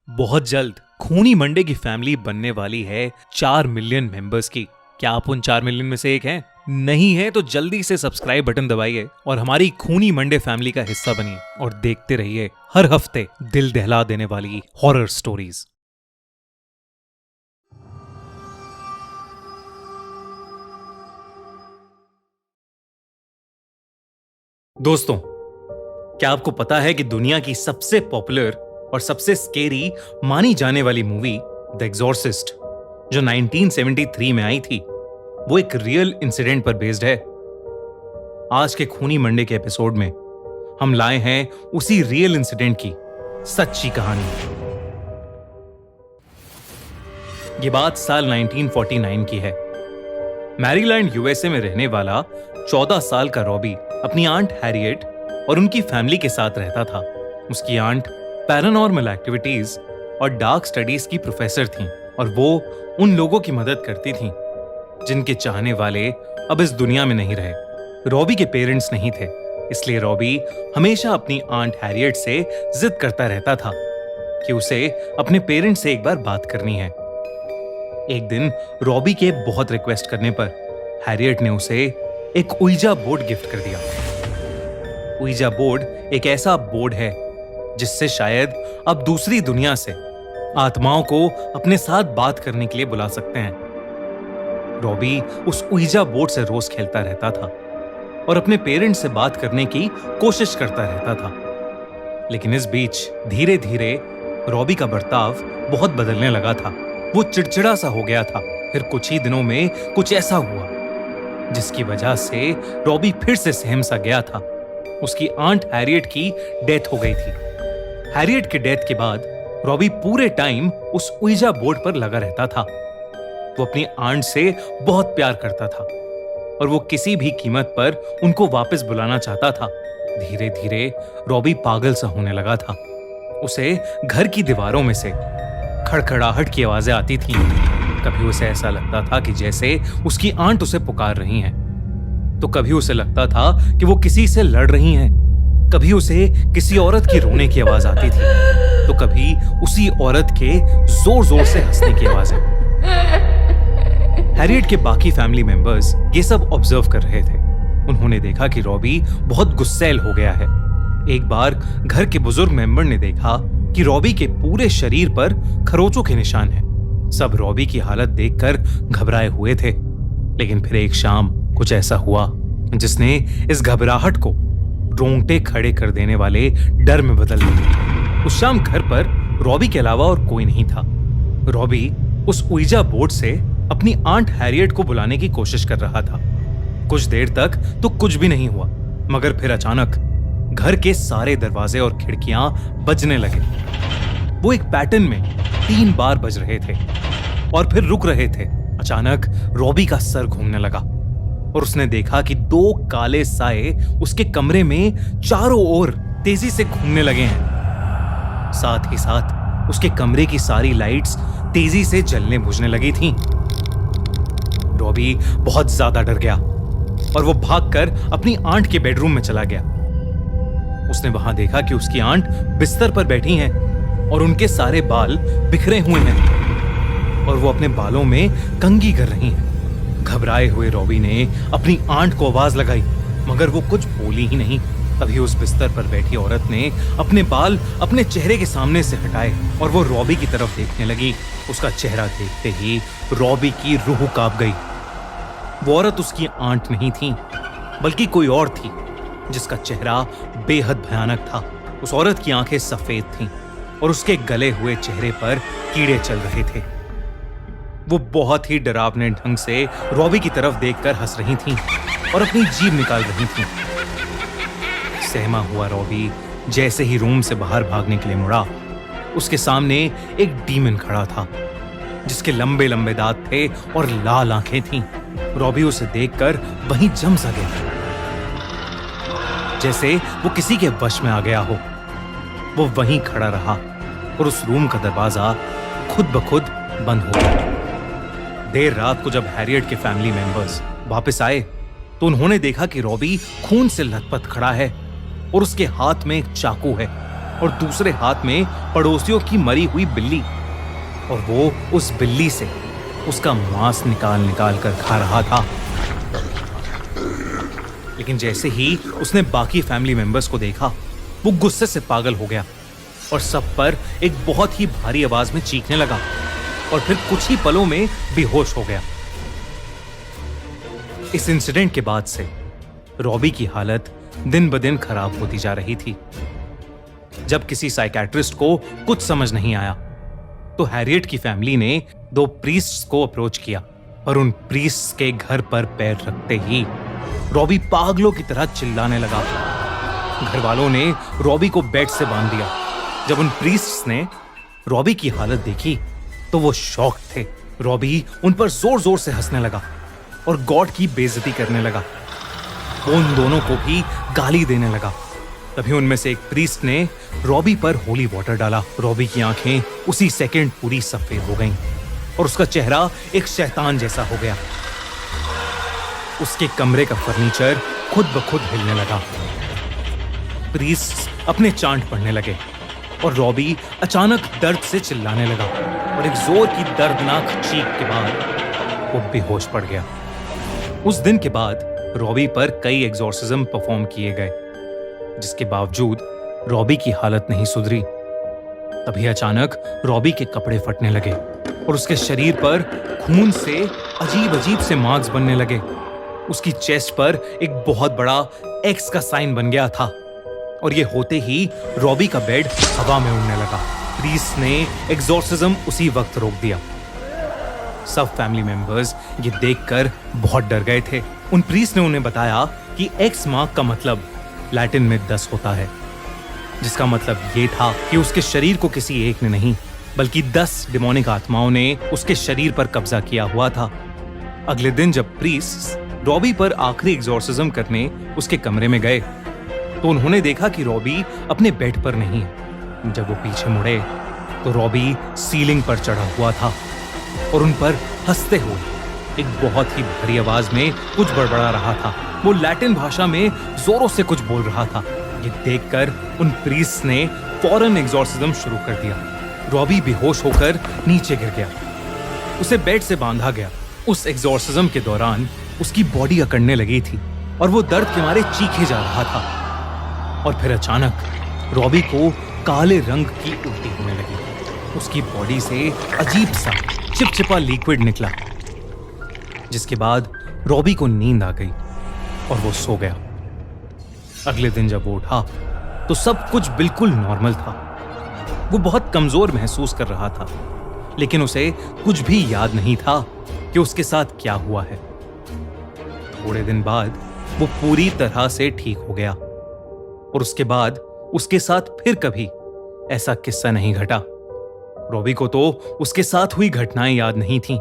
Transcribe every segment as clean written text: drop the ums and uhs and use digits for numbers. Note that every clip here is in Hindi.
बहुत जल्द खूनी मंडे की फैमिली बनने वाली है 4 मिलियन मेंबर्स की। क्या आप उन 4 मिलियन में से एक हैं? नहीं है तो जल्दी से सब्सक्राइब बटन दबाइए और हमारी खूनी मंडे फैमिली का हिस्सा बनिए और देखते रहिए हर हफ्ते दिल दहला देने वाली हॉरर स्टोरीज। दोस्तों, क्या आपको पता है कि दुनिया की सबसे पॉपुलर और सबसे स्केरी मानी जाने वाली मूवी द एग्जॉर्सिस्ट जो 1973 में आई थी, वो एक रियल इंसिडेंट पर बेस्ड है। आज के खूनी मंडे के एपिसोड में हम लाए हैं उसी रियल इंसिडेंट की सच्ची कहानी। ये बात साल 1949 की है। मैरीलैंड यूएसए में रहने वाला 14 साल का रॉबी अपनी आंट हैरियट और उनकी फैमिली के साथ रहता था। उसकी आंट पैरानॉर्मल एक्टिविटीज और डार्क स्टडीज की प्रोफेसर थीं और वो उन लोगों की मदद करती थीं जिनके चाहने वाले अब इस दुनिया में नहीं रहे। रॉबी के पेरेंट्स नहीं थे, इसलिए रॉबी हमेशा अपनी आंट हैरियट से जिद करता रहता था कि उसे अपने पेरेंट्स से एक बार बात करनी है। एक दिन रॉबी के बहुत रिक्वेस्ट करने पर हैरियट ने उसे एक उइजा बोर्ड गिफ्ट कर दिया। उइजा बोर्ड एक ऐसा बोर्ड है जिससे शायद आप दूसरी दुनिया से आत्माओं को अपने साथ बात करने के लिए बुला सकते हैं। रॉबी उस उइजा बोर्ड से रोज खेलता रहता था और अपने पेरेंट्स से बात करने की कोशिश करता रहता था। लेकिन इस बीच धीरे धीरे रॉबी का बर्ताव बहुत बदलने लगा था। वो चिड़चिड़ा सा हो गया था। फिर कुछ ही दिनों में कुछ ऐसा हुआ जिसकी वजह से रॉबी फिर से सहम सा गया था। उसकी आंट हैरियट की डेथ हो गई थी। हैरियट के डेथ के बाद रॉबी पूरे टाइम उस उइजा बोर्ड पर लगा रहता था। वो अपनी आंट से बहुत प्यार करता था और वो किसी भी कीमत पर उनको वापस बुलाना चाहता था। धीरे धीरे रॉबी पागल सा होने लगा था। उसे घर की दीवारों में से खड़खड़ाहट की आवाजें आती थीं। कभी उसे ऐसा लगता था कि जैसे उसकी आंट उसे पुकार रही हैं, तो कभी उसे लगता था कि वो किसी से लड़ रही हैं। कभी उसे किसी औरत की रोने की आवाज आती थी, तो कभी उसी औरत के जोर जोर से हंसने की आवाजें। हैरियट के बाकी फैमिली मेंबर्स ये सब ऑब्जर्व कर रहे थे। उन्होंने देखा कि रॉबी बहुत गुस्सैल हो गया है। एक बार घर के बुजुर्ग मेंबर ने देखा कि रॉबी के पूरे शरीर पर खरोचों के निशान हैं। सब रॉबी की हालत देखकर घबराए हुए थे। लेकिन फिर एक शाम कुछ ऐसा हुआ जिसने इस घबराहट को रोंगटे खड़े कर देने वाले डर में बदल दिया। उस शाम घर पर रॉबी के अलावा और कोई नहीं था। रॉबी उस उइजा बोर्ड से अपनी आंट हैरियट को बुलाने की कोशिश कर रहा था। कुछ देर तक तो कुछ भी नहीं हुआ, मगर फिर अचानक घर के सारे दरवाजे और खिड़कियां बजने लगे। वो एक पैटर्न में 3 बार बज रहे थे और फिर रुक रहे थे। अचानक रॉबी का सर घूमने लगा और उसने देखा कि 2 काले साए उसके कमरे में चारों ओर तेजी से घूमने लगे हैं। साथ ही साथ उसके कमरे की सारी लाइट्स तेजी से जलने बुझने लगी थीं। रॉबी बहुत ज्यादा डर गया और वो भागकर अपनी आंट के बेडरूम में चला गया। उसने वहां देखा कि उसकी आंट बिस्तर पर बैठी हैं और उनके सारे बाल बिखरे हुए हैं और वो अपने बालों में कंघी कर रही हैं। घबराए हुए रॉबी ने अपनी आंट को आवाज लगाई, मगर वो कुछ बोली ही नहीं। तभी उस बिस्तर पर बैठी औरत ने अपने बाल अपने चेहरे के सामने से हटाए और वो रॉबी की तरफ देखने लगी। उसका चेहरा देखते ही रॉबी की रूह कांप गई। वो औरत उसकी आंट नहीं थी, बल्कि कोई और थी जिसका चेहरा बेहद भयानक था। उस औरत की आंखें सफेद थीं और उसके गले हुए चेहरे पर कीड़े चल रहे थे। वो बहुत ही डरावने ढंग से रॉबी की तरफ देखकर हंस रही थीं और अपनी जीभ निकाल रही थीं। सहमा हुआ रॉबी जैसे ही रूम से बाहर भागने के लिए मुड़ा, उसके सामने एक डीमन खड़ा था जिसके लंबे लंबे दांत थे और लाल आंखें थीं। रॉबी उसे देखकर वहीं जम सा गया, जैसे वो किसी के वश में आ गया हो। वो वहीं खड़ा रहा और उस रूम का दरवाजा खुद ब खुद बंद हो गया। देर रात को जब हैरियट के फैमिली मेंबर्स वापस आए तो उन्होंने देखा कि रॉबी खून से लथपथ खड़ा है और उसके हाथ में एक चाकू है। और दूसरे हाथ में पड़ोसियों की मरी हुई बिल्ली, और वो उस बिल्ली से उसका मांस निकाल निकाल कर खा रहा था। लेकिन जैसे ही उसने बाकी फैमिली मेंबर्स को देखा, वो गुस्से से पागल हो गया और सब पर एक बहुत ही भारी आवाज में चीखने लगा और फिर कुछ ही पलों में बेहोश हो गया। इस इंसिडेंट के बाद से रॉबी की हालत दिन ब दिन खराब होती जा रही थी। जब किसी साइकियाट्रिस्ट को कुछ समझ नहीं आया तो हैरियट की फैमिली ने 2 प्रीस्ट्स को अप्रोच किया, पर उन प्रीस्ट्स के घर पर पैर रखते ही रॉबी पागलों की तरह चिल्लाने लगा। घर वालों ने रॉबी को बेड से बांध दिया। जब उन प्रीस्ट्स ने रॉबी की हालत देखी तो वो शॉक थे। रॉबी उन पर जोर जोर से हंसने लगा और गॉड की बेइज्जती करने लगा। वो उन दोनों को भी गाली देने लगा। तभी उनमें से एक प्रीस्ट ने रॉबी पर होली वाटर डाला। रॉबी की आंखें उसी सेकंड पूरी सफेद हो गईं और उसका चेहरा एक शैतान जैसा हो गया। उसके कमरे का फर्नीचर खुद ब खुद हिलने लगा। प्रीस्ट अपने चांट पढ़ने लगे और रॉबी अचानक दर्द से चिल्लाने लगा और एक जोर की दर्दनाक चीख के बाद वो बेहोश पड़ गया। उस दिन के बाद रॉबी पर कई एग्जॉर्सिज्म परफॉर्म किए गए, जिसके बावजूद रॉबी की हालत नहीं सुधरी। तभी अचानक रॉबी के कपड़े फटने लगे और उसके शरीर पर खून से अजीब अजीब से मार्क्स बनने लगे। उसकी चेस्ट पर एक बहुत बड़ा एक्स का साइन बन गया था और ये होते ही रॉबी का बेड हवा में उड़ने लगा। प्रीस्ट ने एग्जॉर्सिज्म उसी वक्त रोक दिया। सब फैमिली मेंबर्स ये देखकर बहुत डर गए थे। उन प्रीस्ट ने उन्हें बताया कि एक्स मार्क का मतलब लैटिन में 10 होता है, जिसका मतलब ये था कि उसके शरीर को किसी एक ने नहीं बल्कि 10 डिमोनिक आत्माओं ने उसके शरीर पर कब्जा किया हुआ था। अगले दिन जब प्रीस्ट रॉबी पर आखिरी एग्जॉर्सिज्म करने उसके कमरे में गए तो उन्होंने देखा कि रॉबी अपने बेड पर नहीं है। जब वो पीछे मुड़े तो रॉबी सीलिंग पर चढ़ा हुआ था और उन पर हंसते हुए एक बहुत ही भारी आवाज में कुछ बड़बड़ा रहा था। वो लैटिन भाषा में जोरों से कुछ बोल रहा था। ये देखकर उन प्रीस्ट ने फौरन एग्जॉर्सिज्म शुरू कर दिया। रॉबी बेहोश होकर नीचे गिर गया। उसे बेड से बांधा गया। उस एग्जॉर्सिज्म के दौरान उसकी बॉडी अकड़ने लगी थी और वो दर्द के मारे चीखे जा रहा था। और फिर अचानक रॉबी को काले रंग की उल्टी होने लगी। उसकी बॉडी से अजीब सा चिपचिपा लिक्विड निकला, जिसके बाद रॉबी को नींद आ गई और वो सो गया। अगले दिन जब वो उठा तो सब कुछ बिल्कुल नॉर्मल था। वो बहुत कमजोर महसूस कर रहा था, लेकिन उसे कुछ भी याद नहीं था कि उसके साथ क्या हुआ है। थोड़े दिन बाद वो पूरी तरह से ठीक हो गया और उसके बाद उसके साथ फिर कभी ऐसा किस्सा नहीं घटा। रॉबी को तो उसके साथ हुई घटनाएं याद नहीं थीं,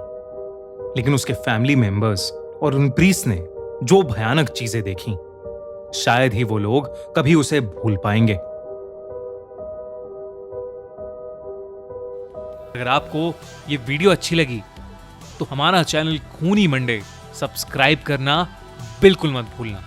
लेकिन उसके फैमिली मेंबर्स और उन प्रीस्ट ने जो भयानक चीजें देखी, शायद ही वो लोग कभी उसे भूल पाएंगे। अगर आपको ये वीडियो अच्छी लगी तो हमारा चैनल खूनी मंडे सब्सक्राइब करना बिल्कुल मत भूलना।